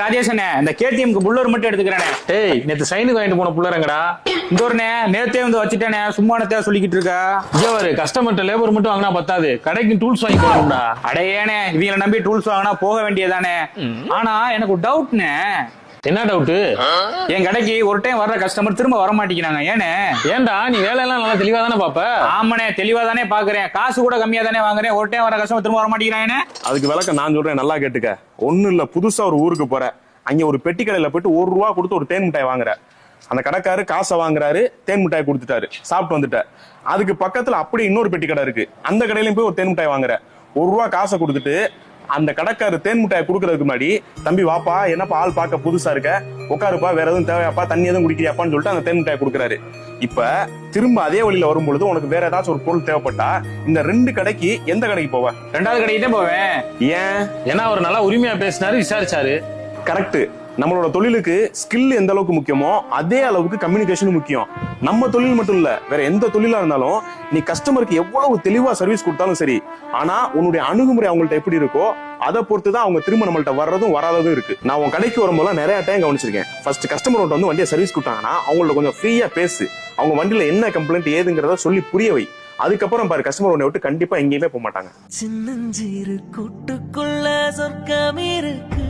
ராஜேஷனே இந்த கேடிஎம்க்கு புல்லர் மட்டும் எடுத்துக்கிறேனே. டேய் நேத்து சைனுக்கு வாங்கிட்டு போன புள்ளறங்கடா. இந்த ஒருனே நேத்தே வந்து வச்சுட்டேனே, சும்மா நேத்தே சொல்லிக்கிட்டு இருக்கா. ஜோவர் கஸ்டமர்ட்ட லேபர் மட்டும் வாங்கினா பத்தாது, கடைக்கு டூல்ஸ் வாங்கி போடணும்டா. அடையேனே இவங்களை நம்பி டூல்ஸ் வாங்கினா போக வேண்டியதானே. ஆனா எனக்கு ஒரு டவுட்னே. என்ன டவுட்டு? என் கடைக்கு ஒரு டைம் வர்ற கஸ்டமர் திரும்ப வர மாட்டேங்கிறாங்க. ஏனே? ஏன்டா நீ வேலையெல்லாம் நல்லா தெளிவா தானே பாப்ப? ஆமாண்ணே, தெளிவா தானே பாக்குறேன். காசு கூட கம்மியா தானே வாங்குறேன். ஒரு டைம் வர கஸ்டமர் திரும்ப வர மாட்டேங்கிறானே. அதுக்கு விளக்கம் நான் சொல்றேன், நல்லா கேட்டுக்க. ஒண்ணு இல்ல, புதுசா ஒரு ஊருக்கு போற, அங்க ஒரு பெட்டி கடையில போயிட்டு ₹1 கொடுத்து ஒரு தேன் மிட்டாய் வாங்குற. அந்த கடைக்காரு காசை வாங்குறாரு, தேன் மிட்டாய் கொடுத்துட்டாரு, சாப்பிட்டு வந்துட்டார். அதுக்கு பக்கத்துல அப்படி இன்னொரு பெட்டி கடை இருக்கு, அந்த கடையிலயும் போய் ஒரு தேன் மிட்டாய் வாங்குற. ₹1 காசை கொடுத்துட்டு அந்த கடைக்காரு தேன் மிட்டாய் கொடுக்கறதுக்கு முன்னாடி, தம்பி வாப்பா, என்னப்பா ஆள் பார்க்க புதுசா இருக்க, உட்காருப்பா, வேற எதுவும் தேவையாப்பா, தண்ணி எதுவும் குடிக்கிறியாப்பான்னு சொல்லிட்டு அந்த தேன் மிட்டாய் கொடுக்குறாரு. இப்ப திரும்ப அதே வழியில வரும்பொழுது உனக்கு வேற ஏதாச்சும் ஒரு பொருள் தேவைப்பட்டா இந்த 2 கடைக்கு எந்த கடைக்கு போவ? 2வது கடைக்கு தான் போவேன். ஏன்? ஏன்னா அவர் நல்லா உரிமையா பேசினாரு, விசாரிச்சாரு. கரெக்ட். நம்மளோட தொழிலுக்கு ஸ்கில் எந்த அளவுக்கு முக்கியமோ அதே அளவுக்கு கம்யூனிகேஷன் முக்கியம். நம்ம தொழில் மட்டும் இல்ல, வேற எந்த தொழிலா இருந்தாலும் நீ கஸ்டமருக்கு எவ்வளவு தெளிவா சர்வீஸ் கொடுத்தாலும் சரி, ஆனா உன்னுடைய அணுகுமுறை அவங்கள்ட்ட எப்படி இருக்கோ அதை பொறுத்துதான் அவங்க திரும்ப நம்மள்ட்ட வர்றதும் வராததும் இருக்கு. நான் உன் கடைக்கு வரும்போது நிறைய டைம் கவனிச்சிருக்கேன். ஃபர்ஸ்ட் கஸ்டமர் வந்து வண்டியை சர்வீஸ் கொடுத்தாங்கன்னா அவங்கள்ட்ட கொஞ்சம் ஃப்ரீயா பேசு, அவங்க வண்டியில என்ன கம்ப்ளைண்ட் ஏதுங்கிறத சொல்லி புரிய வை. அதுக்கப்புறம் பாரு, கஸ்டமர் உன்னை விட்டு கண்டிப்பா எங்கேயுமே போக மாட்டாங்க. சின்னஞ்சிறு கூட்டுக்குள்ள சொர்க்கம் இருக்கு.